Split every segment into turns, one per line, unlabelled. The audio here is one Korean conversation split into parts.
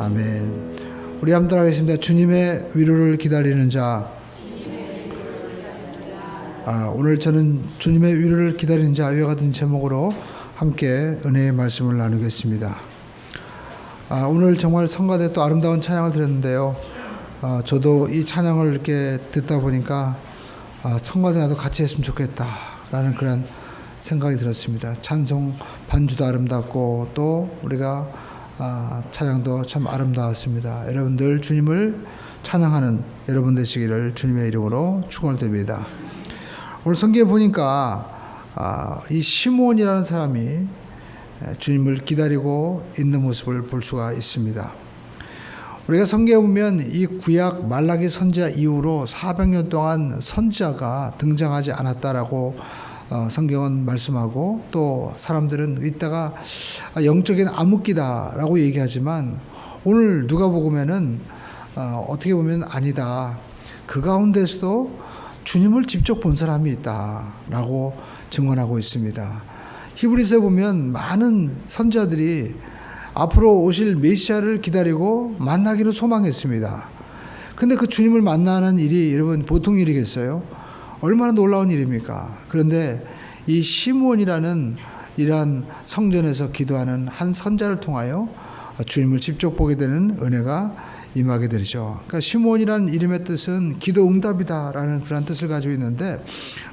아멘. 우리 함께 하겠습니다. 주님의 위로를 기다리는 자. 오늘 저는 주님의 위로를 기다리는 자 이와 같은 제목으로 함께 은혜의 말씀을 나누겠습니다. 오늘 정말 성가대 또 아름다운 찬양을 들었는데요. 저도 이 찬양을 이렇게 듣다 보니까 성가대 나도 같이 했으면 좋겠다라는 그런 생각이 들었습니다. 찬송 반주도 아름답고 또 우리가 찬양도 참 아름다웠습니다. 여러분 늘 주님을 찬양하는 여러분 되시기를 주님의 이름으로 축원드립니다. 오늘 성경에 보니까 이 시므온이라는 사람이 주님을 기다리고 있는 모습을 볼 수가 있습니다. 우리가 성경에 보면 이 구약 말라기 선지자 이후로 400년 동안 선지자가 등장하지 않았다라고 성경은 말씀하고, 또 사람들은 이따가 영적인 암흑기다라고 얘기하지만 오늘 누가복음에는 어떻게 보면 아니다, 그 가운데서도 주님을 직접 본 사람이 있다라고 증언하고 있습니다. 히브리서에 보면 많은 선지자들이 앞으로 오실 메시아를 기다리고 만나기를 소망했습니다. 근데 그 주님을 만나는 일이 여러분 보통 일이겠어요? 얼마나 놀라운 일입니까? 그런데 이 시므온이라는 이러한 성전에서 기도하는 한 선자를 통하여 주님을 직접 보게 되는 은혜가 임하게 되죠. 그러니까 시므온이라는 이름의 뜻은 기도 응답이다라는 그런 뜻을 가지고 있는데,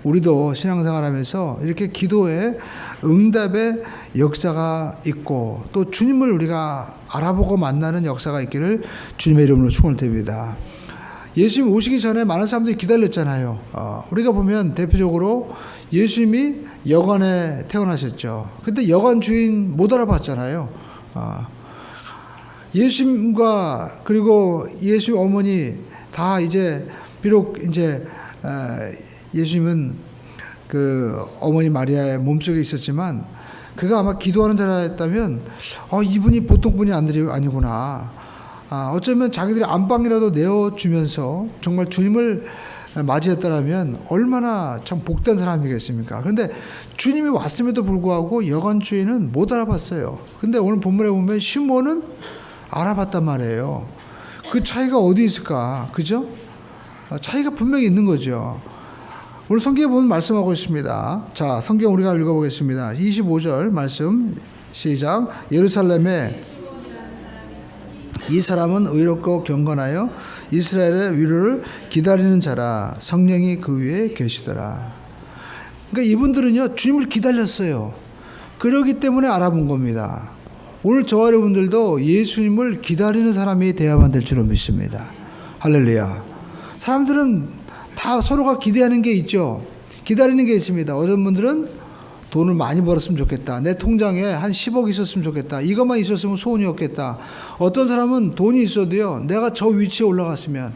우리도 신앙생활하면서 이렇게 기도의 응답의 역사가 있고 또 주님을 우리가 알아보고 만나는 역사가 있기를 주님의 이름으로 축원드립니다. 예수님 오시기 전에 많은 사람들이 기다렸잖아요. 우리가 보면 대표적으로 예수님이 여관에 태어나셨죠. 근데 여관 주인 못 알아봤잖아요. 예수님과 그리고 예수 어머니 다 이제 비록 이제 예수님은 그 어머니 마리아의 몸속에 있었지만 그가 아마 기도하는 자라였다면 이분이 보통 분이 아니구나. 어쩌면 자기들이 안방이라도 내어주면서 정말 주님을 맞이했다라면 얼마나 참 복된 사람이겠습니까? 그런데 주님이 왔음에도 불구하고 여관 주인은 못 알아봤어요. 근데 오늘 본문에 보면 시므온은 알아봤단 말이에요. 그 차이가 어디 있을까? 그죠? 차이가 분명히 있는 거죠. 오늘 성경에 보면 말씀하고 있습니다. 자, 성경 우리가 읽어보겠습니다. 25절 말씀 시작. 예루살렘에 이 사람은 의롭고 경건하여 이스라엘의 위로를 기다리는 자라, 성령이 그 위에 계시더라. 그러니까 이분들은요 주님을 기다렸어요. 그러기 때문에 알아본 겁니다. 오늘 저와 여러분들도 예수님을 기다리는 사람이 되어야만 될 줄로 믿습니다. 할렐루야. 사람들은 다 서로가 기대하는 게 있죠. 기다리는 게 있습니다. 어떤 분들은 돈을 많이 벌었으면 좋겠다. 내 통장에 한 10억 있었으면 좋겠다. 이것만 있었으면 소원이 없겠다. 어떤 사람은 돈이 있어도요, 내가 저 위치에 올라갔으면,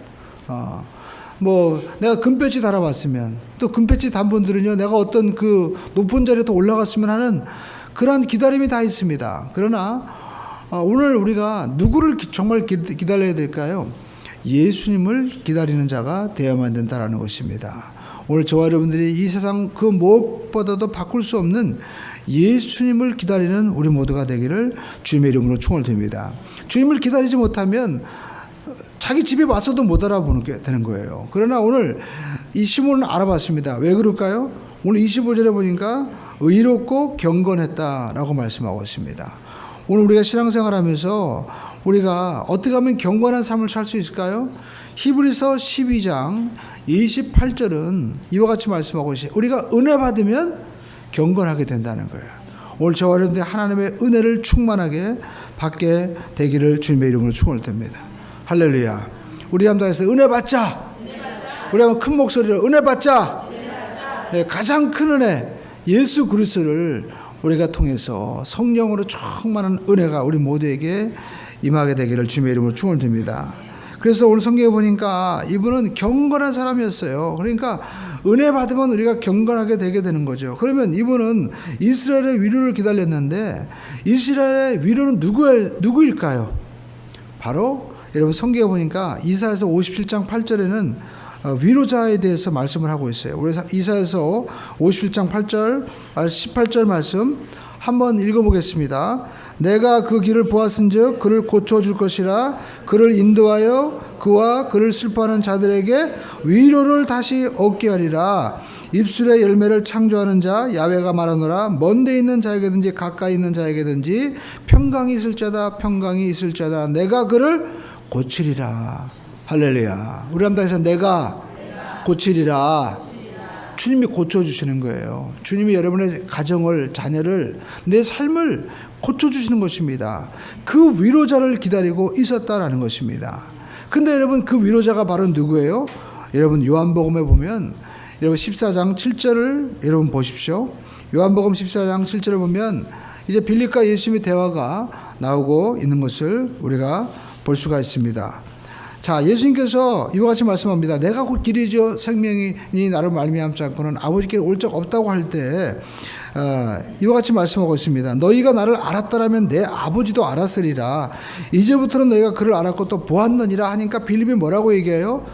내가 금배지 달아봤으면, 또 금배지 단 분들은요, 내가 어떤 그 높은 자리에 또 올라갔으면 하는 그러한 기다림이 다 있습니다. 그러나 오늘 우리가 누구를 정말 기다려야 될까요? 예수님을 기다리는 자가 되어야만 된다라는 것입니다. 오늘 저와 여러분들이 이 세상 그 무엇보다도 바꿀 수 없는 예수님을 기다리는 우리 모두가 되기를 주님의 이름으로 축원드립니다. 주님을 기다리지 못하면 자기 집에 와서도 못 알아보는 게 되는 거예요. 그러나 오늘 이 시므온은 알아봤습니다. 왜 그럴까요? 오늘 25절에 보니까 의롭고 경건했다라고 말씀하고 있습니다. 오늘 우리가 신앙생활하면서 우리가 어떻게 하면 경건한 삶을 살 수 있을까요? 히브리서 12장 28절은 이와 같이 말씀하고 있어요. 우리가 은혜 받으면 경건하게 된다는 거예요. 오늘 저와 여러분들이 하나님의 은혜를 충만하게 받게 되기를 주님의 이름으로 축원드립니다. 할렐루야. 우리 한번 해서 은혜 받자. 우리 한번 큰 목소리로 은혜 받자. 네, 가장 큰 은혜 예수 그리스도를 우리가 통해서 성령으로 충만한 은혜가 우리 모두에게 임하게 되기를 주님의 이름으로 축원드립니다. 그래서 오늘 성경에 보니까 이분은 경건한 사람이었어요. 그러니까 은혜 받으면 우리가 경건하게 되게 되는 거죠. 그러면 이분은 이스라엘의 위로를 기다렸는데 이스라엘의 위로는 누구일까요? 바로 여러분 성경에 보니까 이사야서 57장 8절에는 위로자에 대해서 말씀을 하고 있어요. 우리 이사야서 57장 8절 18절 말씀 한번 읽어보겠습니다. 내가 그 길을 보았은즉 그를 고쳐줄 것이라. 그를 인도하여 그와 그를 슬퍼하는 자들에게 위로를 다시 얻게 하리라. 입술의 열매를 창조하는 자 야훼가 말하노라. 먼데 있는 자에게든지 가까이 있는 자에게든지 평강이 있을 자다. 평강이 있을 자다. 내가 그를 고치리라. 할렐루야. 우리 함당에서 내가 고치리라. 주님이 고쳐주시는 거예요. 주님이 여러분의 가정을, 자녀를, 내 삶을 고쳐주시는 것입니다. 그 위로자를 기다리고 있었다라는 것입니다. 근데 여러분, 그 위로자가 바로 누구예요? 여러분, 요한복음에 보면 여러분 14장 7절을 여러분 보십시오. 요한복음 14장 7절을 보면 이제 빌립과 예수님의 대화가 나오고 있는 것을 우리가 볼 수가 있습니다. 자, 예수님께서 이와 같이 말씀합니다. 내가 곧 길이죠 생명이니 나를 말미암지 않고는 아버지께 올 적 없다고 할 때 이와 같이 말씀하고 있습니다. 너희가 나를 알았더라면 내 아버지도 알았으리라. 이제부터는 너희가 그를 알았고 또 보았느니라 하니까 빌립이 뭐라고 얘기해요?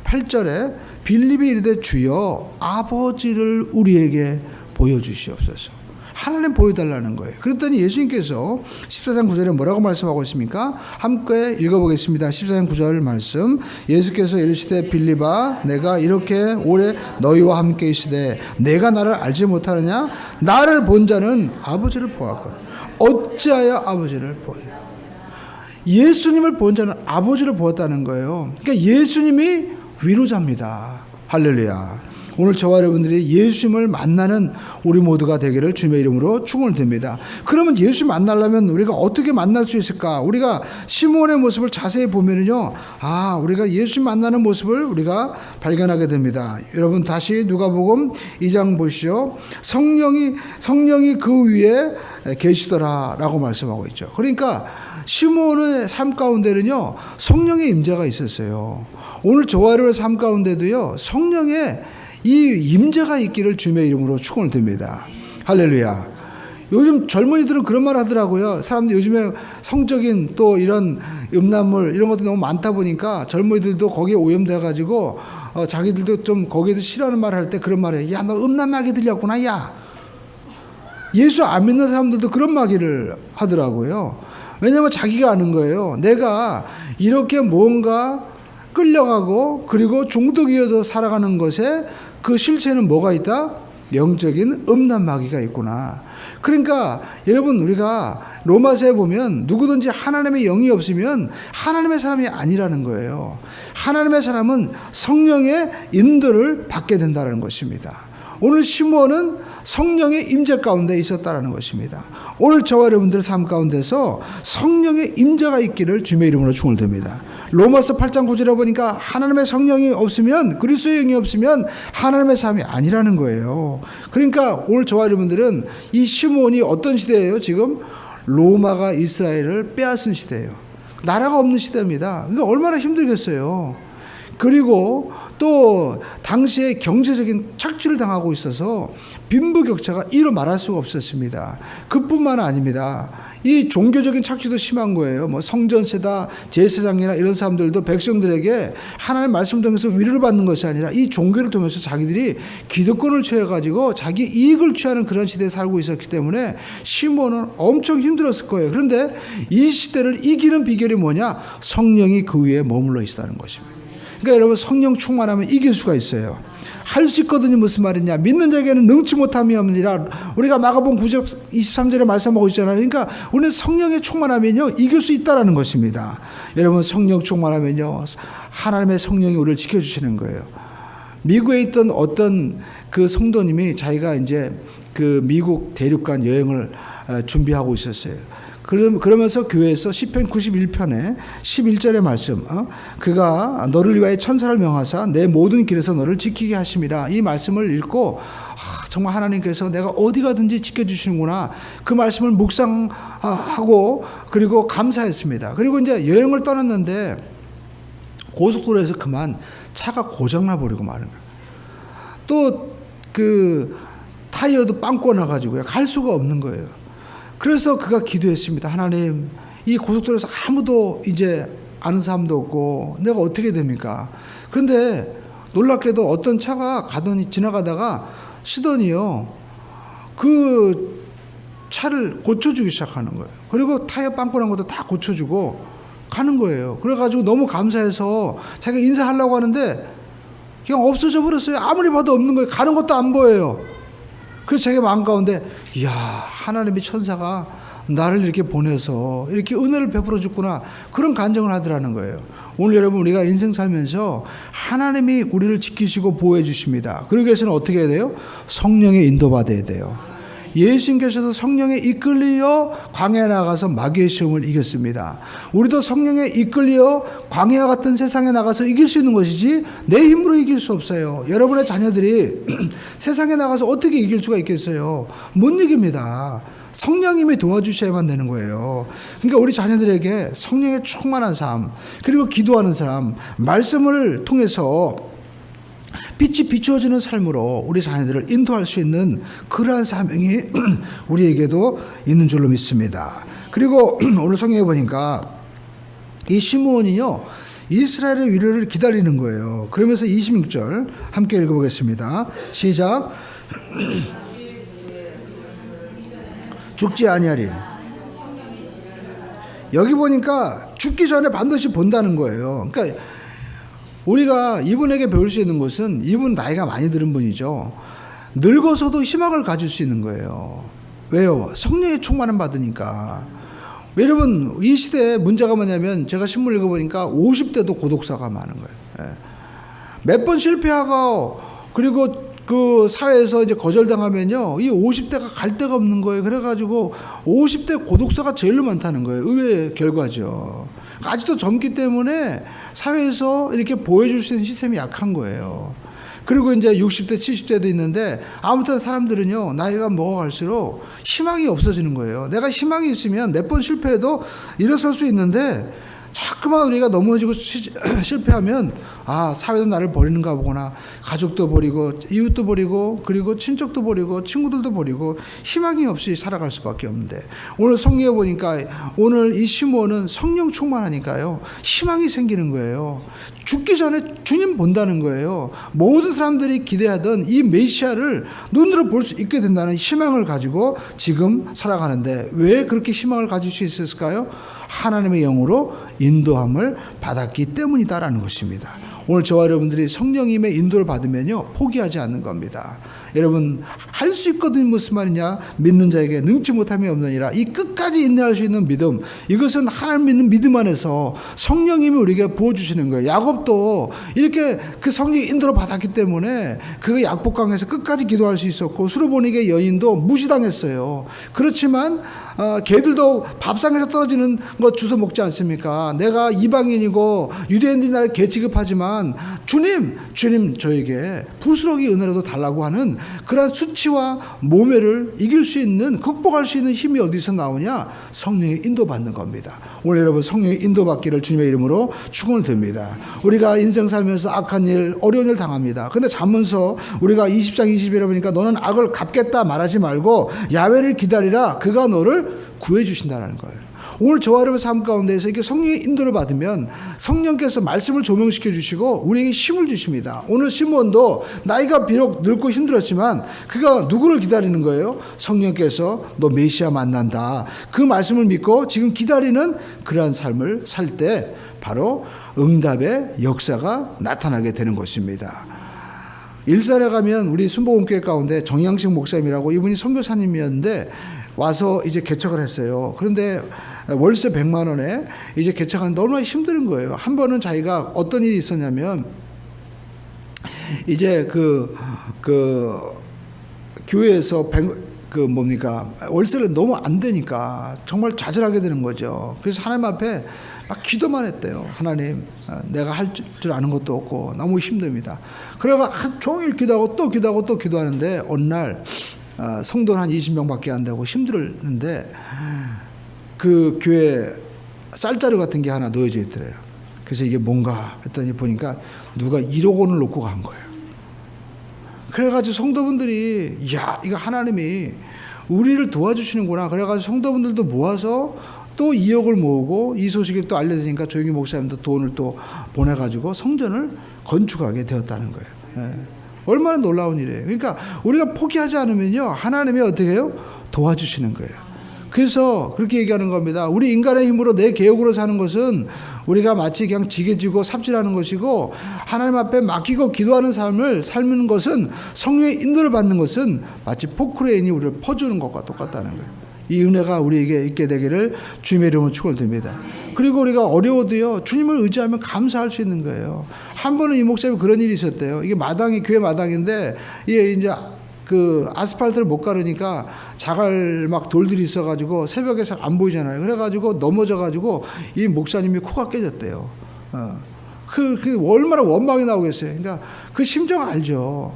8절에 빌립이 이르되 주여 아버지를 우리에게 보여주시옵소서. 하나님 보여달라는 거예요. 그랬더니 예수님께서 14장 9절에 뭐라고 말씀하고 있습니까? 함께 읽어보겠습니다. 14장 9절 말씀. 예수께서 이르시되 빌립아 내가 이렇게 오래 너희와 함께 있으되 내가 나를 알지 못하느냐? 나를 본 자는 아버지를 보았거든. 어찌하여 아버지를 보여? 예수님을 본 자는 아버지를 보았다는 거예요. 그러니까 예수님이 위로자입니다. 할렐루야. 오늘 저와 여러분들이 예수님을 만나는 우리 모두가 되기를 주님의 이름으로 축원을 드립니다. 그러면 예수 만나려면 우리가 어떻게 만날 수 있을까? 우리가 시몬의 모습을 자세히 보면요, 우리가 예수 만나는 모습을 우리가 발견하게 됩니다. 여러분 다시 누가복음 2장 보시죠. 성령이 그 위에 계시더라라고 말씀하고 있죠. 그러니까 시몬의 삶 가운데는요 성령의 임재가 있었어요. 오늘 저와 여러분의 삶 가운데도요 성령의 이 임재가 있기를 주님의 이름으로 축원을 드립니다. 할렐루야. 요즘 젊은이들은 그런 말 하더라고요. 사람들이 요즘에 성적인 또 이런 음란물 이런 것도 너무 많다 보니까 젊은이들도 거기에 오염돼 가지고 자기들도 좀 거기에서 싫어하는 말을 할 때 그런 말을 해요. 야, 너 음란마귀 들렸구나. 야. 예수 안 믿는 사람들도 그런 마귀를 하더라고요. 왜냐하면 자기가 아는 거예요. 내가 이렇게 뭔가 끌려가고 그리고 중독이어서 살아가는 것에 그 실체는 뭐가 있다? 영적인 음란 마귀가 있구나. 그러니까 여러분 우리가 로마서에 보면 누구든지 하나님의 영이 없으면 하나님의 사람이 아니라는 거예요. 하나님의 사람은 성령의 인도를 받게 된다는 것입니다. 오늘 시몬은 성령의 임재 가운데 있었다는 것입니다. 오늘 저와 여러분들의 삶 가운데서 성령의 임재가 있기를 주님의 이름으로 축원을 드립니다. 로마서 8장 9절에 보니까 하나님의 성령이 없으면, 그리스도의 영이 없으면 하나님의 삶이 아니라는 거예요. 그러니까 오늘 저와 여러분들은 이 시몬이 어떤 시대예요? 지금 로마가 이스라엘을 빼앗은 시대예요. 나라가 없는 시대입니다. 그러니까 얼마나 힘들겠어요. 그리고 또 당시에 경제적인 착취를 당하고 있어서 빈부격차가 이루 말할 수가 없었습니다. 그뿐만 아닙니다. 이 종교적인 착취도 심한 거예요. 뭐 성전세다, 제사장이나 이런 사람들도 백성들에게 하나님의 말씀을 통해서 위로를 받는 것이 아니라 이 종교를 통해서 자기들이 기득권을 취해가지고 자기 이익을 취하는 그런 시대에 살고 있었기 때문에 시몬은 엄청 힘들었을 거예요. 그런데 이 시대를 이기는 비결이 뭐냐? 성령이 그 위에 머물러 있다는 것입니다. 그러니까 여러분 성령 충만하면 이길 수가 있어요. 할 수 있거든요. 무슨 말이냐? 믿는 자에게는 능치 못함이 없느니라. 우리가 마가복음 9장 23절에 말씀하고 있잖아요. 그러니까 우리는 성령의 충만하면요 이길 수 있다라는 것입니다. 여러분 성령 충만하면요 하나님의 성령이 우리를 지켜주시는 거예요. 미국에 있던 어떤 그 성도님이 자기가 이제 그 미국 대륙간 여행을 준비하고 있었어요. 그러면서 교회에서 시편 91편에 11절의 말씀, 그가 너를 위하여 천사를 명하사 내 모든 길에서 너를 지키게 하심이라. 이 말씀을 읽고 정말 하나님께서 내가 어디 가든지 지켜주시는구나. 그 말씀을 묵상하고 그리고 감사했습니다. 그리고 이제 여행을 떠났는데 고속도로에서 그만 차가 고장나 버리고 마는 거예요. 또 그 타이어도 빵꾸 나가지고요 갈 수가 없는 거예요. 그래서 그가 기도했습니다. 하나님, 이 고속도로에서 아무도 이제 아는 사람도 없고 내가 어떻게 됩니까? 그런데 놀랍게도 어떤 차가 지나가다가 쓰더니요 그 차를 고쳐주기 시작하는 거예요. 그리고 타이어 빵꾸 난 것도 다 고쳐주고 가는 거예요. 그래가지고 너무 감사해서 자기가 인사하려고 하는데 그냥 없어져 버렸어요. 아무리 봐도 없는 거예요. 가는 것도 안 보여요. 그래서 자기 마음 가운데 이야, 하나님의 천사가 나를 이렇게 보내서 이렇게 은혜를 베풀어 줬구나, 그런 간증을 하더라는 거예요. 오늘 여러분, 우리가 인생 살면서 하나님이 우리를 지키시고 보호해 주십니다. 그러기 위해서는 어떻게 해야 돼요? 성령의 인도받아야 돼요. 예수님께서도 성령에 이끌려 광야에 나가서 마귀의 시험을 이겼습니다. 우리도 성령에 이끌려 광야와 같은 세상에 나가서 이길 수 있는 것이지 내 힘으로 이길 수 없어요. 여러분의 자녀들이 세상에 나가서 어떻게 이길 수가 있겠어요? 못 이깁니다. 성령님이 도와주셔야만 되는 거예요. 그러니까 우리 자녀들에게 성령의 충만한 삶, 그리고 기도하는 사람, 말씀을 통해서 빛이 비추어지는 삶으로 우리 자녀들을 인도할 수 있는 그러한 사명이 우리에게도 있는 줄로 믿습니다. 그리고 오늘 성경에 보니까 이 시므온이요, 이스라엘의 위로를 기다리는 거예요. 그러면서 26절 함께 읽어보겠습니다. 시작. 죽지 아니하리. 여기 보니까 죽기 전에 반드시 본다는 거예요. 그러니까 우리가 이분에게 배울 수 있는 것은, 이분 나이가 많이 들은 분이죠. 늙어서도 희망을 가질 수 있는 거예요. 왜요? 성령의 충만함 받으니까. 여러분, 이 시대에 문제가 뭐냐면, 제가 신문 읽어보니까 50대도 고독사가 많은 거예요. 몇 번 실패하고, 그리고 그 사회에서 이제 거절당하면요, 이 50대가 갈 데가 없는 거예요. 그래가지고 50대 고독사가 제일 많다는 거예요. 의외의 결과죠. 아직도 젊기 때문에 사회에서 이렇게 보여줄 수 있는 시스템이 약한 거예요. 그리고 이제 60대, 70대도 있는데, 아무튼 사람들은요, 나이가 먹어갈수록 희망이 없어지는 거예요. 내가 희망이 있으면 몇 번 실패해도 일어설 수 있는데, 자꾸만 우리가 넘어지고 실패하면, 아, 사회도 나를 버리는가 보구나. 가족도 버리고, 이웃도 버리고, 그리고 친척도 버리고, 친구들도 버리고, 희망이 없이 살아갈 수밖에 없는데, 오늘 성경에 보니까 오늘 이 시므온은 성령 충만하니까요, 희망이 생기는 거예요. 죽기 전에 주님 본다는 거예요. 모든 사람들이 기대하던 이 메시아를 눈으로 볼 수 있게 된다는 희망을 가지고 지금 살아가는데, 왜 그렇게 희망을 가질 수 있었을까요? 하나님의 영으로 인도함을 받았기 때문이다라는 것입니다. 오늘 저와 여러분들이 성령님의 인도를 받으면요, 포기하지 않는 겁니다. 여러분, 할 수 있거든. 무슨 말이냐? 믿는 자에게 능치 못함이 없느니라. 이 끝까지 인내할 수 있는 믿음, 이것은 하나님 믿는 믿음 안에서 성령님이 우리에게 부어주시는 거예요. 야곱도 이렇게 그 성령의 인도를 받았기 때문에 그 약복강에서 끝까지 기도할 수 있었고, 수르보니게 여인도 무시당했어요. 그렇지만 개들도 밥상에서 떨어지는 것 주워 먹지 않습니까? 내가 이방인이고 유대인들이 나를 개 취급하지만 주님 저에게 부스러기 은혜라도 달라고 하는 그러한 수치와 모멸을 이길 수 있는, 극복할 수 있는 힘이 어디서 나오냐? 성령의 인도받는 겁니다. 오늘 여러분, 성령의 인도받기를 주님의 이름으로 축원을 드립니다. 우리가 인생 살면서 악한 일, 어려운 일 당합니다. 근데 잠언서 우리가 20장 20절에 보니까 너는 악을 갚겠다 말하지 말고 야훼를 기다리라, 그가 너를 구해 주신다는 거예요. 오늘 저와 여러분 삶 가운데서 이렇게 성령의 인도를 받으면 성령께서 말씀을 조명시켜 주시고 우리에게 힘을 주십니다. 오늘 시므온도 나이가 비록 늙고 힘들었지만 그가 누구를 기다리는 거예요? 성령께서 너 메시아 만난다, 그 말씀을 믿고 지금 기다리는 그러한 삶을 살 때 바로 응답의 역사가 나타나게 되는 것입니다. 일산에 가면 우리 순복음교회 가운데 정양식 목사님이라고, 이분이 선교사님이었는데 와서 이제 개척을 했어요. 그런데 월세 100만 원에 이제 개척하는데 얼마나 힘든 거예요. 한 번은 자기가 어떤 일이 있었냐면, 이제 그 교회에서 월세를 너무 안 되니까 정말 좌절하게 되는 거죠. 그래서 하나님 앞에 막 기도만 했대요. 하나님, 내가 할 줄 아는 것도 없고 너무 힘듭니다. 그래가 하루 종일 기도하고 또 기도하고 또 기도하는데, 어느 날 성도는 한 20명밖에 안 되고 힘들었는데 그 교회 쌀자루 같은 게 하나 놓여져 있더래요. 그래서 이게 뭔가 했더니 보니까 누가 1억 원을 놓고 간 거예요. 그래가지고 성도분들이, 이야, 이거 하나님이 우리를 도와주시는구나. 그래가지고 성도분들도 모아서 또 2억을 모으고, 이 소식이 또 알려지니까 조용히 목사님도 돈을 또 보내가지고 성전을 건축하게 되었다는 거예요. 얼마나 놀라운 일이에요. 그러니까 우리가 포기하지 않으면요, 하나님이 어떻게 해요? 도와주시는 거예요. 그래서 그렇게 얘기하는 겁니다. 우리 인간의 힘으로 내 계획으로 사는 것은 우리가 마치 그냥 지게지고 삽질하는 것이고, 하나님 앞에 맡기고 기도하는 삶을 삶는 것은, 성령의 인도를 받는 것은 마치 포크레인이 우리를 퍼주는 것과 똑같다는 거예요. 이 은혜가 우리에게 있게 되기를 주님의 이름으로 축원드립니다. 그리고 우리가 어려워도요, 주님을 의지하면 감사할 수 있는 거예요. 한 번은 이 목사님이 그런 일이 있었대요. 이게 마당이 교회 마당인데, 이게 이제 그 아스팔트를 못 가르니까 자갈 막 돌들이 있어가지고 새벽에 잘 안 보이잖아요. 그래가지고 넘어져가지고 이 목사님이 코가 깨졌대요. 그 얼마나 원망이 나오겠어요. 그러니까 그 심정 알죠.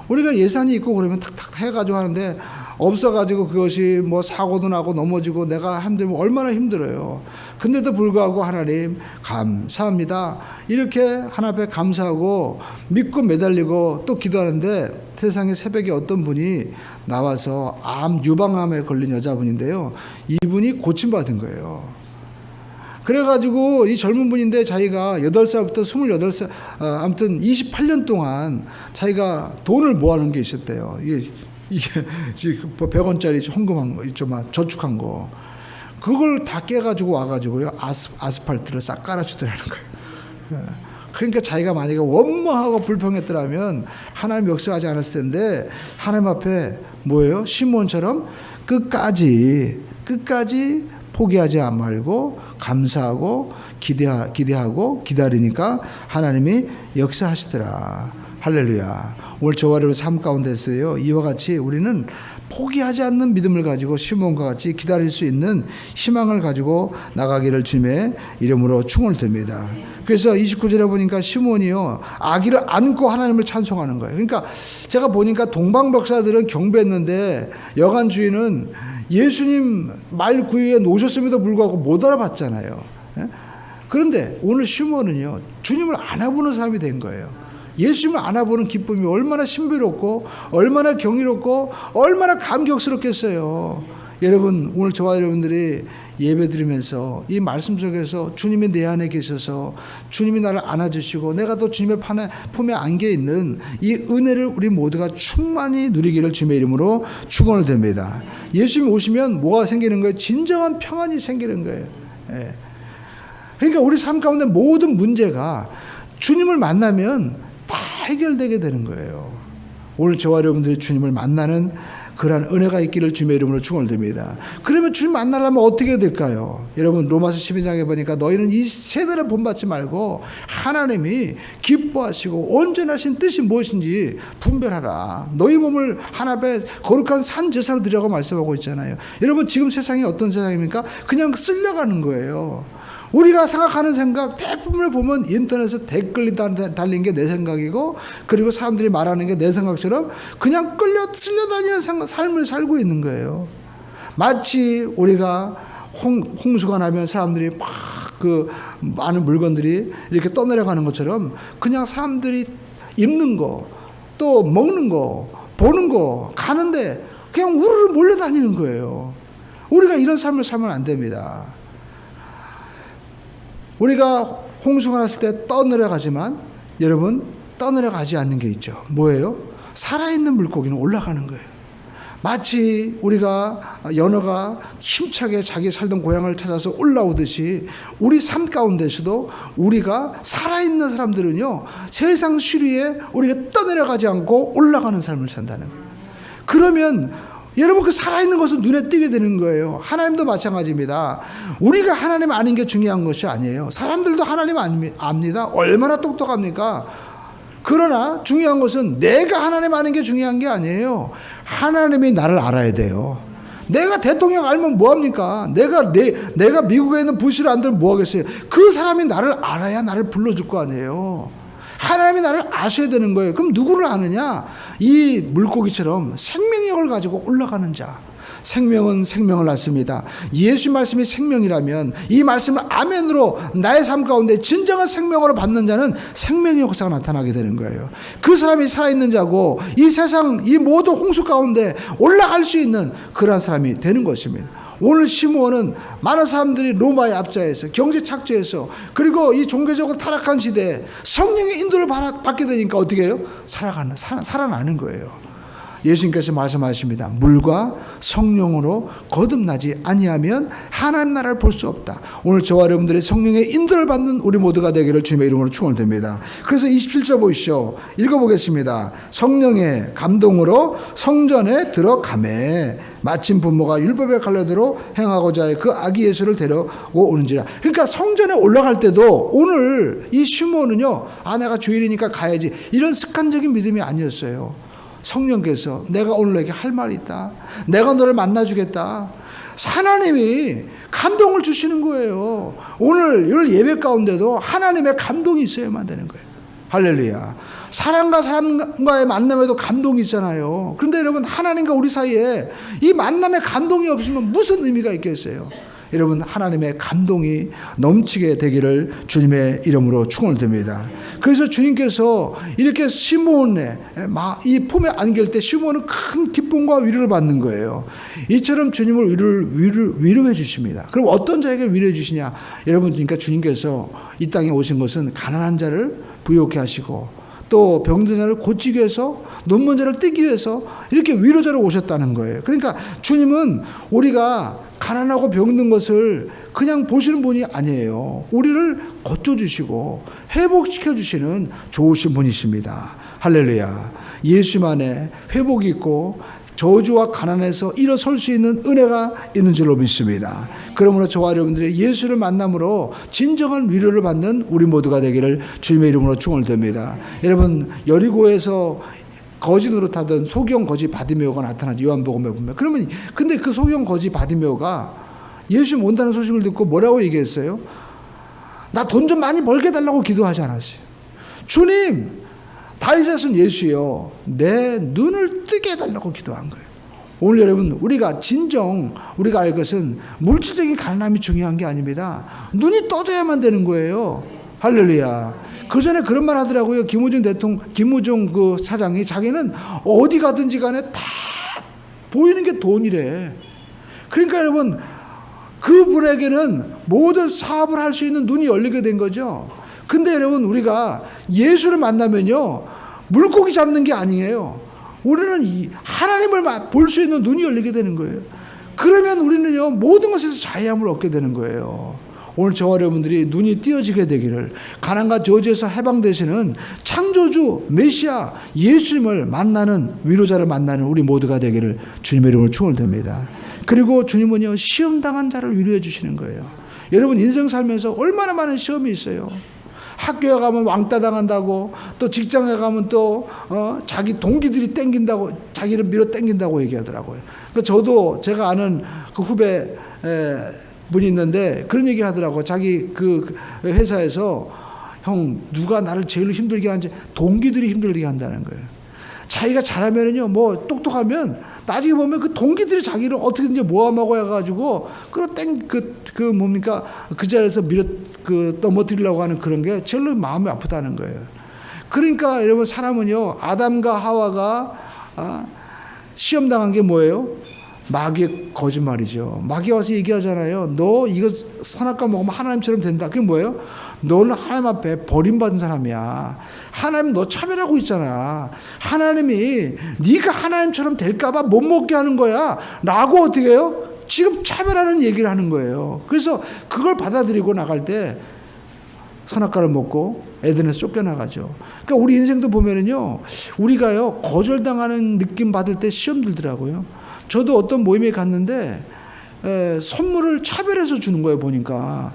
우리가 예산이 있고 그러면 탁탁 해가지고 하는데, 없어가지고 그것이 뭐 사고도 나고 넘어지고 내가 힘들면 얼마나 힘들어요. 근데도 불구하고 하나님 감사합니다, 이렇게 하나님 앞에 감사하고 믿고 매달리고 또 기도하는데, 세상에 새벽에 어떤 분이 나와서 유방암에 걸린 여자분인데요, 이분이 고침받은 거예요. 그래가지고 이 젊은 분인데 자기가 8살부터 28살, 아무튼 28년 동안 자기가 돈을 모아놓은 게 있었대요. 이게 100원짜리 헌금한 거 있죠, 막 저축한 거. 그걸 다 깨가지고 와가지고요, 아스팔트를 싹 깔아주더라는 거예요. 그러니까 자기가 만약에 원망하고 불평했더라면 하나님 역사하지 않았을 텐데, 하나님 앞에 뭐예요? 시몬처럼 끝까지 포기하지 말고 감사하고 기대하고 기다리니까 하나님이 역사하시더라. 할렐루야. 오늘 저와 여러분의 삶 가운데서요, 이와 같이 우리는 포기하지 않는 믿음을 가지고 시몬과 같이 기다릴 수 있는 희망을 가지고 나가기를 주님의 이름으로 축원드립니다. 그래서 29절에 보니까 시몬이요, 아기를 안고 하나님을 찬송하는 거예요. 그러니까 제가 보니까 동방박사들은 경배했는데 여관 주인은 예수님 말 구유에 놓으셨음에도 불구하고 못 알아봤잖아요. 그런데 오늘 시몬은요, 주님을 안아보는 사람이 된 거예요. 예수님을 안아보는 기쁨이 얼마나 신비롭고 얼마나 경이롭고 얼마나 감격스럽겠어요. 여러분, 오늘 저와 여러분들이 예배 드리면서 이 말씀 속에서 주님이 내 안에 계셔서 주님이 나를 안아주시고 내가 또 주님의 품에 안겨 있는 이 은혜를 우리 모두가 충만히 누리기를 주님의 이름으로 축원을 드립니다. 예수님이 오시면 뭐가 생기는 거예요? 진정한 평안이 생기는 거예요. 그러니까 우리 삶 가운데 모든 문제가 주님을 만나면 다 해결되게 되는 거예요. 오늘 저와 여러분들이 주님을 만나는 그러한 은혜가 있기를 주님의 이름으로 축원을 드립니다. 그러면 주님 만나려면 어떻게 될까요? 여러분, 로마서 12장에 보니까 너희는 이 세대를 본받지 말고 하나님이 기뻐하시고 온전하신 뜻이 무엇인지 분별하라. 너희 몸을 하나님의 거룩한 산 제사로 드리라고 말씀하고 있잖아요. 여러분, 지금 세상이 어떤 세상입니까? 그냥 쓸려가는 거예요. 우리가 생각하는 생각 대부분을 보면 인터넷에 댓글이 달린 게 내 생각이고, 그리고 사람들이 말하는 게 내 생각처럼 그냥 쓸려다니는 삶을 살고 있는 거예요. 마치 우리가 홍수가 나면 사람들이 막 그 많은 물건들이 이렇게 떠내려가는 것처럼 그냥 사람들이 입는 거, 또 먹는 거, 보는 거, 가는데 그냥 우르르 몰려다니는 거예요. 우리가 이런 삶을 살면 안 됩니다. 우리가 홍수가 났을 때 떠내려가지만 여러분, 떠내려가지 않는 게 있죠. 뭐예요? 살아있는 물고기는 올라가는 거예요. 마치 우리가 연어가 힘차게 자기 살던 고향을 찾아서 올라오듯이 우리 삶 가운데서도 우리가 살아있는 사람들은요, 세상 수리에 우리가 떠내려가지 않고 올라가는 삶을 산다는 거예요. 그러면 여러분, 그 살아있는 것은 눈에 띄게 되는 거예요. 하나님도 마찬가지입니다. 우리가 하나님 아는 게 중요한 것이 아니에요. 사람들도 하나님 압니다. 얼마나 똑똑합니까? 그러나 중요한 것은 내가 하나님 아는 게 중요한 게 아니에요. 하나님이 나를 알아야 돼요. 내가 대통령 알면 뭐합니까? 내가 미국에 있는 부시를 안 들면 뭐하겠어요? 그 사람이 나를 알아야 나를 불러줄 거 아니에요. 하나님이 나를 아셔야 되는 거예요. 그럼 누구를 아느냐? 이 물고기처럼 생명력을 가지고 올라가는 자. 생명은 생명을 낳습니다. 예수 말씀이 생명이라면 이 말씀을 아멘으로 나의 삶 가운데 진정한 생명으로 받는 자는 생명의 역사가 나타나게 되는 거예요. 그 사람이 살아있는 자고 이 세상 이 모든 홍수 가운데 올라갈 수 있는 그러한 사람이 되는 것입니다. 오늘 시므온은 많은 사람들이 로마의 압제에서 경제 착취에서 그리고 이 종교적으로 타락한 시대에 성령의 인도를 받게 되니까 어떻게 해요? 살아나는 거예요. 예수님께서 말씀하십니다. 물과 성령으로 거듭나지 아니하면 하나님 나라를 볼 수 없다. 오늘 저와 여러분들의 성령의 인도를 받는 우리 모두가 되기를 주님의 이름으로 축원드립니다. 그래서 27절 보시죠. 읽어보겠습니다. 성령의 감동으로 성전에 들어가매 마침 부모가 율법의 갈래대로 행하고자 해 그 아기 예수를 데려오고 오는지라. 그러니까 성전에 올라갈 때도 오늘 이 시므온은요, 내가 주일이니까 가야지, 이런 습관적인 믿음이 아니었어요. 성령께서 내가 오늘 너에게 할 말이 있다, 내가 너를 만나주겠다, 하나님이 감동을 주시는 거예요. 오늘 예배 가운데도 하나님의 감동이 있어야만 되는 거예요. 할렐루야. 사람과 사람과의 만남에도 감동이 있잖아요. 그런데 여러분, 하나님과 우리 사이에 이 만남의 감동이 없으면 무슨 의미가 있겠어요? 여러분, 하나님의 감동이 넘치게 되기를 주님의 이름으로 축원드립니다. 그래서 주님께서 이렇게 시므온의 이 품에 안길 때 시므온은 큰 기쁨과 위로를 받는 거예요. 이처럼 주님을 위로해 주십니다. 그럼 어떤 자에게 위로해 주시냐? 여러분, 그러니까 주님께서 이 땅에 오신 것은 가난한 자를 부유케 하시고 또 병든 자를 고치기 위해서, 눈먼 자를 뜨기 위해서 이렇게 위로자로 오셨다는 거예요. 그러니까 주님은 우리가 가난하고 병든 것을 그냥 보시는 분이 아니에요. 우리를 고쳐주시고 회복시켜주시는 좋으신 분이십니다. 할렐루야. 예수 안에 회복이 있고 저주와 가난에서 일어설 수 있는 은혜가 있는 줄로 믿습니다. 그러므로 저와 여러분들이 예수를 만남으로 진정한 위로를 받는 우리 모두가 되기를 주님의 이름으로 축원드립니다. 여러분, 여리고에서 거지 노릇하던 소경 거지 바디메오가 나타나죠. 요한복음에 보면. 그러면 근데 그 소경 거지 바디메오가 예수 온다는 소식을 듣고 뭐라고 얘기했어요? 나 돈 좀 많이 벌게 해달라고 기도하지 않았어요. 주님, 다윗의 손 예수여, 내 눈을 뜨게 해달라고 기도한 거예요. 오늘 여러분, 우리가 알 것은 물질적인 가난함이 중요한 게 아닙니다. 눈이 떠져야만 되는 거예요. 할렐루야. 그 전에 그런 말 하더라고요. 김우중 그 사장이, 자기는 어디 가든지 간에 다 보이는 게 돈이래. 그러니까 여러분, 그분에게는 모든 사업을 할 수 있는 눈이 열리게 된 거죠. 근데 여러분, 우리가 예수를 만나면요, 물고기 잡는 게 아니에요. 우리는 하나님을 볼 수 있는 눈이 열리게 되는 거예요. 그러면 우리는요, 모든 것에서 자유함을 얻게 되는 거예요. 오늘 저와 여러분들이 눈이 띄어지게 되기를, 가난과 저주에서 해방되시는 창조주 메시아 예수님을 만나는, 위로자를 만나는 우리 모두가 되기를 주님의 이름으로 축원드립니다. 그리고 주님은요, 시험당한 자를 위로해 주시는 거예요. 여러분, 인생 살면서 얼마나 많은 시험이 있어요. 학교에 가면 왕따 당한다고, 또 직장에 가면 또 자기 동기들이 땡긴다고, 자기를 밀어 땡긴다고 얘기하더라고요. 그러니까 저도 제가 아는 그 후배 분이 있는데 그런 얘기 하더라고요. 자기 그 회사에서, 형, 누가 나를 제일 힘들게 하는지 동기들이 힘들게 한다는 거예요. 자기가 잘하면은요, 뭐 똑똑하면 나중에 보면 그 동기들이 자기를 어떻게든지 모함하고 해가지고 그 자리에서 넘어뜨리려고 하는 그런 게 제일 마음이 아프다는 거예요. 그러니까 여러분, 사람은요, 아담과 하와가 시험당한 게 뭐예요? 마귀의 거짓말이죠. 마귀가 와서 얘기하잖아요. 너 이거 선악과 먹으면 하나님처럼 된다. 그게 뭐예요? 너는 하나님 앞에 버림받은 사람이야. 하나님 너 차별하고 있잖아. 하나님이 네가 하나님처럼 될까 봐 못 먹게 하는 거야 라고 어떻게 해요? 지금 차별하는 얘기를 하는 거예요. 그래서 그걸 받아들이고 나갈 때 선악과를 먹고 에덴에서 쫓겨나가죠. 그러니까 우리 인생도 보면은요, 우리가요, 거절당하는 느낌 받을 때 시험 들더라고요. 저도 어떤 모임에 갔는데 선물을 차별해서 주는 거예요. 보니까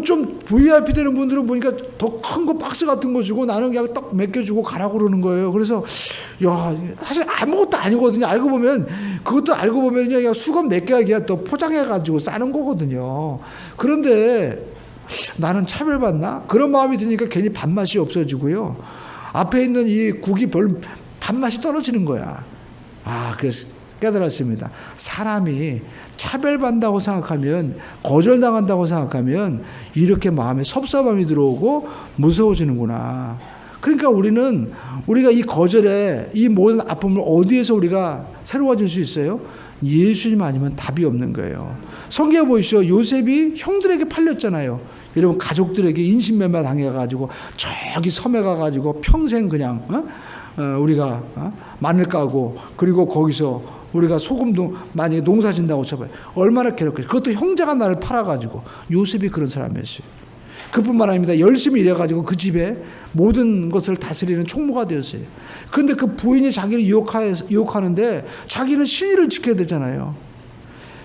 좀 VIP 되는 분들은 보니까 더 큰 거 박스 같은 거 주고 나는 그냥 떡 몇 개 주고 가라고 그러는 거예요. 그래서 사실 아무것도 아니거든요. 알고 보면 그냥 수건 몇 개가 그냥 또 포장해 가지고 싸는 거거든요. 그런데 나는 차별받나? 그런 마음이 드니까 괜히 밥맛이 없어지고요. 앞에 있는 이 국이 별 밥맛이 떨어지는 거야. 그래서 깨달았습니다. 사람이 차별받는다고 생각하면, 거절당한다고 생각하면 이렇게 마음에 섭섭함이 들어오고 무서워지는구나. 그러니까 우리가 이 거절에, 이 모든 아픔을 어디에서 우리가 새로워질 수 있어요? 예수님 아니면 답이 없는 거예요. 성경에 보시죠. 요셉이 형들에게 팔렸잖아요. 여러분, 가족들에게 인신매매 당해가지고 저기 섬에 가가지고 평생 그냥 우리가 마늘 까고 그리고 거기서 우리가 소금도 만약에 농사 진다고 쳐봐요. 얼마나 괴롭겠어요. 그것도 형제가 나를 팔아가지고. 요셉이 그런 사람이었어요. 그뿐만 아닙니다. 열심히 일해가지고 그 집에 모든 것을 다스리는 총무가 되었어요. 그런데 그 부인이 자기를 유혹하는데 자기는 신의를 지켜야 되잖아요.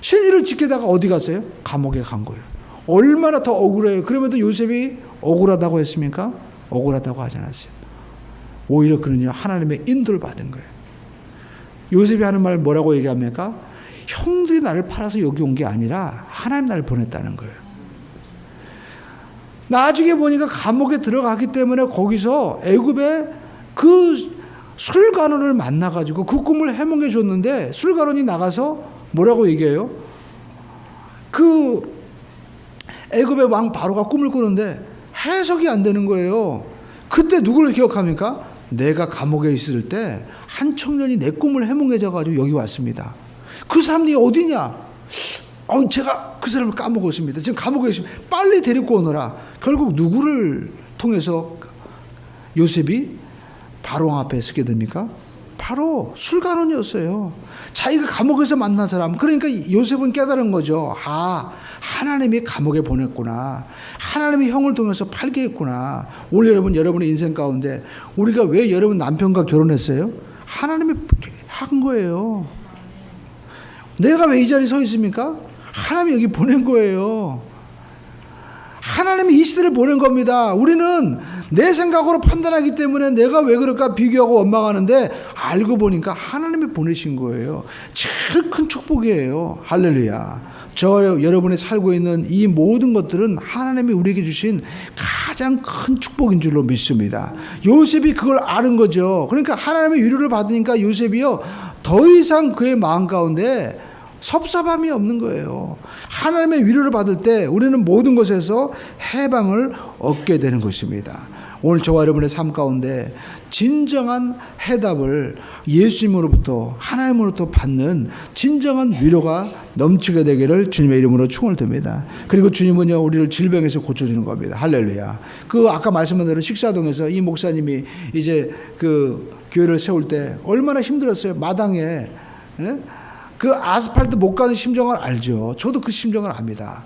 신의를 지키다가 어디 갔어요? 감옥에 간 거예요. 얼마나 더 억울해요. 그러면도 요셉이 억울하다고 했습니까? 억울하다고 하지 않았어요. 오히려 그는요, 하나님의 인도를 받은 거예요. 요셉이 하는 말 뭐라고 얘기합니까? 형들이 나를 팔아서 여기 온 게 아니라 하나님 나를 보냈다는 거예요. 나중에 보니까 감옥에 들어갔기 때문에 거기서 애굽의 그 술관원을 만나가지고 그 꿈을 해몽해 줬는데 술관원이 나가서 뭐라고 얘기해요? 그 애굽의 왕 바로가 꿈을 꾸는데 해석이 안 되는 거예요. 그때 누구를 기억합니까? 내가 감옥에 있을 때 한 청년이 내 꿈을 해몽해줘가지고 여기 왔습니다. 그 사람이 어디냐? 제가 그 사람을 까먹었습니다. 지금 감옥에 있으면 빨리 데리고 오너라. 결국 누구를 통해서 요셉이 바로 앞에 서게 됩니까? 바로 술관원이었어요. 자기가 감옥에서 만난 사람. 그러니까 요셉은 깨달은 거죠. 하나님이 감옥에 보냈구나. 하나님이 형을 통해서 팔게 했구나. 오늘 여러분의 인생 가운데 우리가 왜 여러분 남편과 결혼했어요? 하나님이 한 거예요. 내가 왜 이 자리에 서 있습니까? 하나님이 여기 보낸 거예요. 하나님이 이 시대를 보낸 겁니다. 우리는 내 생각으로 판단하기 때문에 내가 왜 그럴까 비교하고 원망하는데 알고 보니까 하나님이 보내신 거예요. 제일 큰 축복이에요. 할렐루야. 여러분이 살고 있는 이 모든 것들은 하나님이 우리에게 주신 가장 큰 축복인 줄로 믿습니다. 요셉이 그걸 아는 거죠. 그러니까 하나님의 위로를 받으니까 요셉이요, 더 이상 그의 마음 가운데 섭섭함이 없는 거예요. 하나님의 위로를 받을 때 우리는 모든 것에서 해방을 얻게 되는 것입니다. 오늘 저와 여러분의 삶 가운데 진정한 해답을 예수님으로부터 하나님으로부터 받는 진정한 위로가 넘치게 되기를 주님의 이름으로 축원을 드립니다. 그리고 주님은요, 우리를 질병에서 고쳐주는 겁니다. 할렐루야. 아까 말씀한 대로 식사동에서 이 목사님이 이제 그 교회를 세울 때 얼마나 힘들었어요. 마당에 그 아스팔트 못 가는 심정을 알죠. 저도 그 심정을 압니다.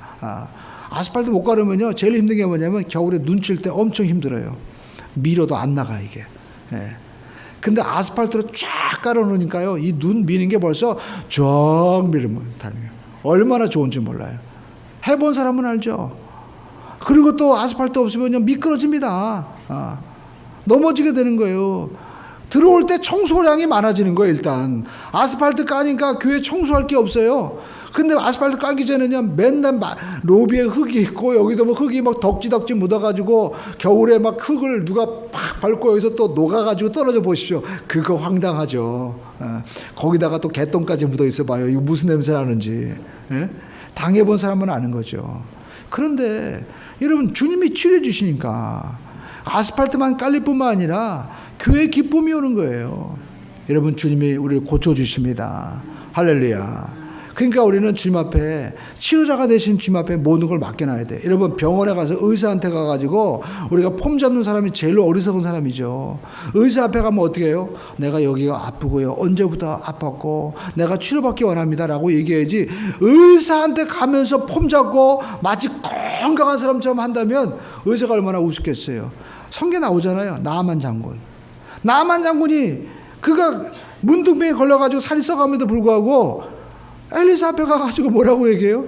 아스팔트 못 가려면요, 제일 힘든 게 뭐냐면 겨울에 눈 칠 때 엄청 힘들어요. 밀어도 안 나가 이게. 근데 아스팔트로 쫙 깔아놓으니까요, 이 눈 미는 게 벌써 쫙 밀으면 다르요. 얼마나 좋은지 몰라요. 해본 사람은 알죠. 그리고 또 아스팔트 없으면 미끄러집니다. 넘어지게 되는 거예요. 들어올 때 청소량이 많아지는 거예요. 일단 아스팔트 까니까 교회 청소할 게 없어요. 근데 아스팔트 깔기 전에는 맨날 로비에 흙이 있고 여기도 뭐 흙이 막 덕지덕지 묻어가지고 겨울에 막 흙을 누가 팍 밟고 여기서 또 녹아가지고 떨어져 보십시오. 그거 황당하죠. 거기다가 또 개똥까지 묻어 있어 봐요. 이거 무슨 냄새 나는지. 당해본 사람은 아는 거죠. 그런데 여러분, 주님이 치료해 주시니까 아스팔트만 깔릴 뿐만 아니라 교회에 기쁨이 오는 거예요. 여러분, 주님이 우리를 고쳐주십니다. 할렐루야. 그러니까 우리는 주님 앞에, 치료자가 되신 주님 앞에 모든 걸 맡겨놔야 돼. 여러분, 병원에 가서 의사한테 가가지고 우리가 폼 잡는 사람이 제일 어리석은 사람이죠. 의사 앞에 가면 어떻게 해요? 내가 여기가 아프고요, 언제부터 아팠고 내가 치료받기 원합니다 라고 얘기해야지, 의사한테 가면서 폼 잡고 마치 건강한 사람처럼 한다면 의사가 얼마나 우습겠어요. 성경에 나오잖아요. 나아만 장군. 나아만 장군이 그가 문둥병에 걸려가지고 살이 썩어감에도 불구하고 엘리사 앞에 가가지고 뭐라고 얘기해요?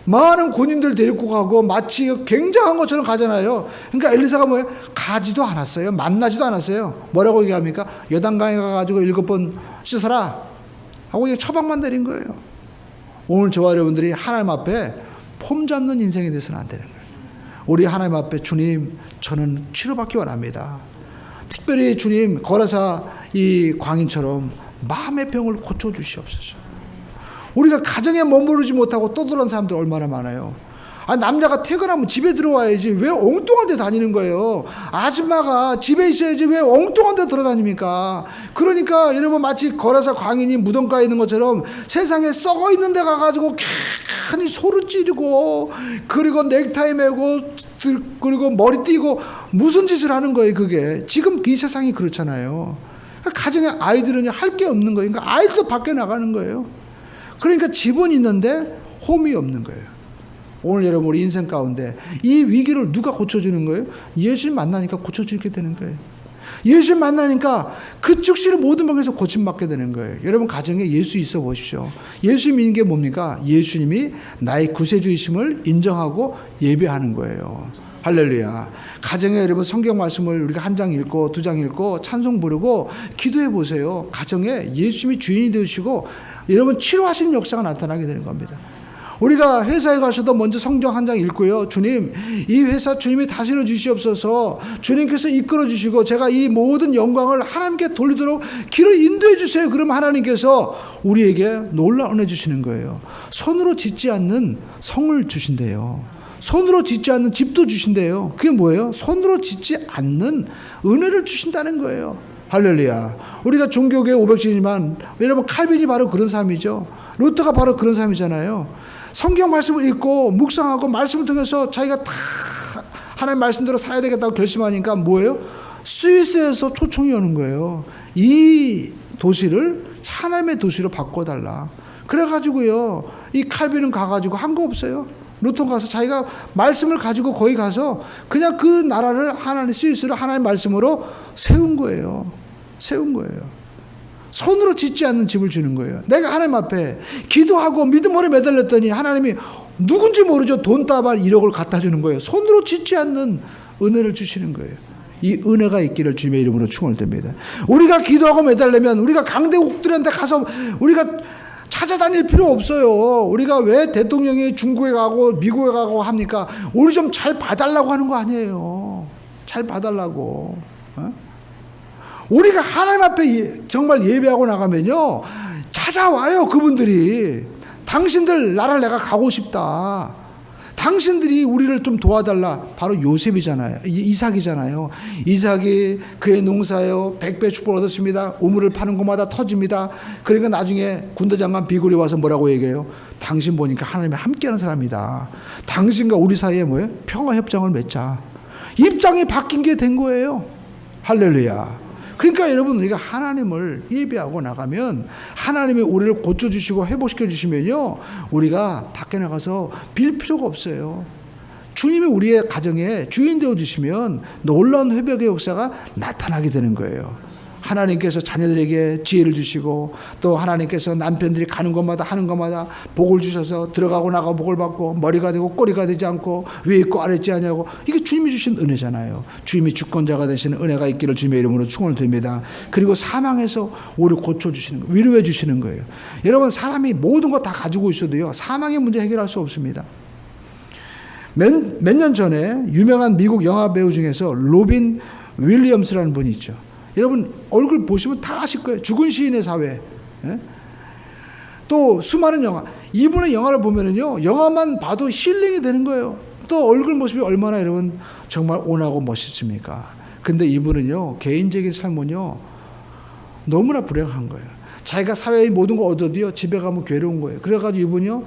많은 군인들 데리고 가고 마치 굉장한 것처럼 가잖아요. 그러니까 엘리사가 뭐예요? 가지도 않았어요. 만나지도 않았어요. 뭐라고 얘기합니까? 요단강에 가가지고 7번 씻어라 하고 처방만 내린 거예요. 오늘 저와 여러분들이 하나님 앞에 폼 잡는 인생이 돼서는 안 되는 거예요. 우리 하나님 앞에, 주님, 저는 치료받기 원합니다. 특별히 주님, 거라사 이 광인처럼 마음의 병을 고쳐주시옵소서. 우리가 가정에 머무르지 못하고 떠들어온 사람들 얼마나 많아요. 남자가 퇴근하면 집에 들어와야지 왜 엉뚱한 데 다니는 거예요. 아줌마가 집에 있어야지 왜 엉뚱한 데 돌아다닙니까? 그러니까 여러분, 마치 거라사 광인이 무덤가에 있는 것처럼 세상에 썩어 있는 데 가가지고 괜히 소를 찌르고 그리고 넥타이 매고 그리고 머리 띄고 무슨 짓을 하는 거예요. 그게 지금 이 세상이 그렇잖아요. 가정의 아이들은 할 게 없는 거예요. 그러니까 아이들도 밖에 나가는 거예요. 그러니까 집은 있는데 홈이 없는 거예요. 오늘 여러분 우리 인생 가운데 이 위기를 누가 고쳐주는 거예요? 예수님 만나니까 고쳐주게 되는 거예요. 예수님 만나니까 그 즉시로 모든 방에서 고침받게 되는 거예요. 여러분 가정에 예수 있어 보십시오. 예수 믿는 게 뭡니까? 예수님이 나의 구세주이심을 인정하고 예배하는 거예요. 할렐루야. 가정에 여러분 성경 말씀을 우리가 한 장 읽고 두 장 읽고 찬송 부르고 기도해 보세요. 가정에 예수님이 주인이 되시고 여러분 치료하시는 역사가 나타나게 되는 겁니다. 우리가 회사에 가서도 먼저 성경 한 장 읽고요. 주님, 이 회사 주님이 다스려 주시옵소서. 주님께서 이끌어 주시고 제가 이 모든 영광을 하나님께 돌리도록 길을 인도해 주세요. 그러면 하나님께서 우리에게 놀라운 은혜 주시는 거예요. 손으로 짓지 않는 성을 주신대요. 손으로 짓지 않는 집도 주신대요. 그게 뭐예요? 손으로 짓지 않는 은혜를 주신다는 거예요. 할렐루야. 우리가 종교계 500지지만 여러분 칼빈이 바로 그런 사람이죠. 루터가 바로 그런 사람이잖아요. 성경 말씀을 읽고 묵상하고 말씀을 통해서 자기가 다 하나님 말씀대로 살아야 되겠다고 결심하니까 뭐예요? 스위스에서 초청이 오는 거예요. 이 도시를 하나님의 도시로 바꿔달라. 그래가지고요, 이 칼빈은 가가지고 한 거 없어요. 루터 가서 자기가 말씀을 가지고 거기 가서 그냥 그 나라를 하나님 스위스를 하나님 말씀으로 세운 거예요. 세운 거예요. 손으로 짓지 않는 집을 주는 거예요. 내가 하나님 앞에 기도하고 믿음으로 매달렸더니 하나님이 누군지 모르죠. 돈다발 1억을 갖다 주는 거예요. 손으로 짓지 않는 은혜를 주시는 거예요. 이 은혜가 있기를 주님의 이름으로 축원드립니다. 우리가 기도하고 매달리면 우리가 강대국들한테 가서 우리가 찾아다닐 필요 없어요. 우리가 왜 대통령이 중국에 가고 미국에 가고 합니까? 우리 좀 잘 봐달라고 하는 거 아니에요. 잘 봐달라고. 우리가 하나님 앞에 정말 예배하고 나가면요, 찾아와요. 그분들이. 당신들 나라를 내가 가고 싶다. 당신들이 우리를 좀 도와달라. 바로 요셉이잖아요. 이삭이잖아요. 이삭이 그의 농사요 100배 축복을 얻었습니다. 우물을 파는 곳마다 터집니다. 그러니까 나중에 군대장관 비굴이 와서 뭐라고 얘기해요? 당신 보니까 하나님이 함께하는 사람이다. 당신과 우리 사이에 뭐예요? 평화협정을 맺자. 입장이 바뀐 게 된 거예요. 할렐루야. 그러니까 여러분 우리가 하나님을 예배하고 나가면 하나님이 우리를 고쳐주시고 회복시켜 주시면요, 우리가 밖에 나가서 빌 필요가 없어요. 주님이 우리의 가정에 주인 되어 주시면 놀라운 회복의 역사가 나타나게 되는 거예요. 하나님께서 자녀들에게 지혜를 주시고 또 하나님께서 남편들이 가는 곳마다 하는 곳마다 복을 주셔서 들어가고 나가고 복을 받고 머리가 되고 꼬리가 되지 않고 위에 있고 아래 있지 않냐고, 이게 주님이 주신 은혜잖아요. 주님이 주권자가 되시는 은혜가 있기를 주님의 이름으로 축원을 드립니다. 그리고 사망에서 우리를 고쳐주시는 거예요. 위로해 주시는 거예요. 여러분 사람이 모든 거 다 가지고 있어도요, 사망의 문제 해결할 수 없습니다. 몇 년 전에 유명한 미국 영화 배우 중에서 로빈 윌리엄스라는 분이 있죠. 여러분 얼굴 보시면 다 아실 거예요. 죽은 시인의 사회. 예? 또 수많은 영화. 이분의 영화를 보면은요, 영화만 봐도 힐링이 되는 거예요. 또 얼굴 모습이 얼마나 여러분 정말 온하고 멋있습니까? 근데 이분은요, 개인적인 삶은요, 너무나 불행한 거예요. 자기가 사회의 모든 거 얻어도요, 집에 가면 괴로운 거예요. 그래가지고 이분이요,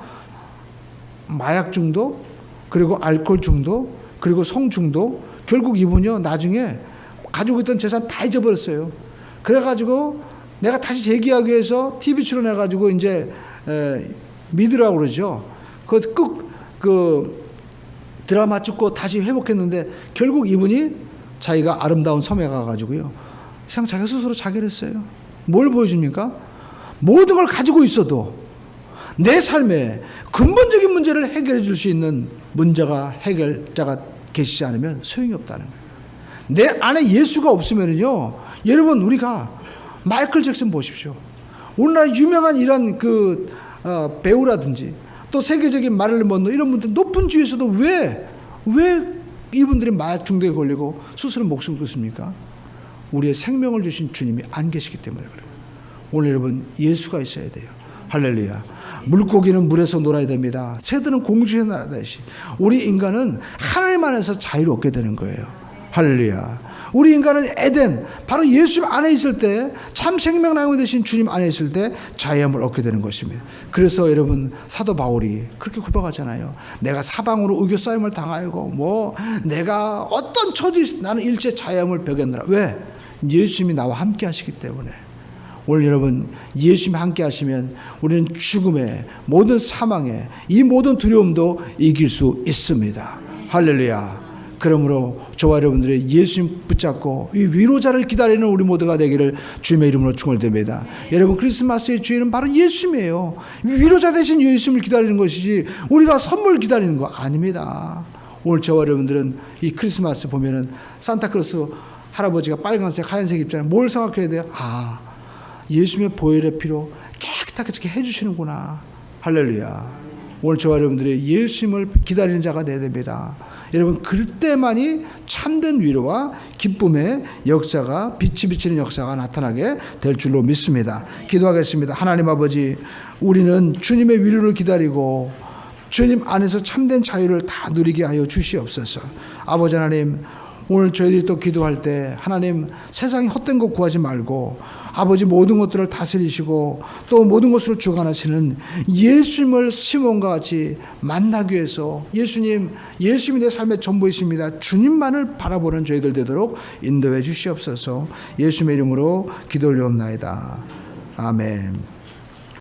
마약 중독, 그리고 알코올 중독, 그리고 성 중독, 결국 이분이요, 나중에 가지고 있던 재산 다 잊어버렸어요. 그래가지고 내가 다시 재기하기 위해서 TV 출연해가지고 이제 믿으라고 그러죠. 그 드라마 찍고 다시 회복했는데 결국 이분이 자기가 아름다운 섬에 가가지고요, 그냥 자기 스스로 자결 했어요. 뭘 보여줍니까? 모든 걸 가지고 있어도 내 삶에 근본적인 문제를 해결해 줄 수 있는 문제가 해결자가 계시지 않으면 소용이 없다는 거예요. 내 안에 예수가 없으면요, 여러분 우리가 마이클 잭슨 보십시오. 오늘날 유명한 이런 배우라든지 또 세계적인 마릴린 먼로 이런 분들 높은 지위에서도 왜 이분들이 마약 중독에 걸리고 스스로 목숨을 끊습니까? 우리의 생명을 주신 주님이 안 계시기 때문에 그래요. 오늘 여러분 예수가 있어야 돼요. 할렐루야. 물고기는 물에서 놀아야 됩니다. 새들은 공중에 날아다니시. 우리 인간은 하나님 안에서 자유를 얻게 되는 거예요. 할렐루야. 우리 인간은 에덴, 바로 예수 안에 있을 때, 참 생명나무 되신 주님 안에 있을 때 자유함을 얻게 되는 것입니다. 그래서 여러분 사도 바울이 그렇게 고백하잖아요. 내가 사방으로 의교싸움을 당하고 내가 어떤 처지 나는 일체 자유함을 배겼느라. 왜? 예수님이 나와 함께 하시기 때문에. 오늘 여러분 예수님 함께 하시면 우리는 죽음에 모든 사망에 이 모든 두려움도 이길 수 있습니다. 할렐루야. 그러므로 저와 여러분들의 예수님 붙잡고 이 위로자를 기다리는 우리 모두가 되기를 주님의 이름으로 축원드립니다. 여러분 크리스마스의 주인은 바로 예수님이에요. 위로자 대신 예수님을 기다리는 것이지 우리가 선물 기다리는 거 아닙니다. 오늘 저와 여러분들은 이 크리스마스 보면은 산타클로스 할아버지가 빨간색 하얀색 입잖아요. 뭘 생각해야 돼요? 아, 예수님의 보혈의 피로 깨끗하게 해주시는구나. 할렐루야. 오늘 저와 여러분들이 예수님을 기다리는 자가 되어야 됩니다. 여러분 그때만이 참된 위로와 기쁨의 역사가 빛이 비치는 역사가 나타나게 될 줄로 믿습니다. 기도하겠습니다. 하나님 아버지, 우리는 주님의 위로를 기다리고 주님 안에서 참된 자유를 다 누리게 하여 주시옵소서. 아버지 하나님, 오늘 저희들이 또 기도할 때 하나님 세상이 헛된 것 구하지 말고 아버지 모든 것들을 다스리시고 또 모든 것을 주관하시는 예수님을 시몬과 같이 만나기 위해서 예수님이 내 삶의 전부이십니다. 주님만을 바라보는 저희들 되도록 인도해 주시옵소서. 예수님의 이름으로 기도 올려옵나이다. 아멘.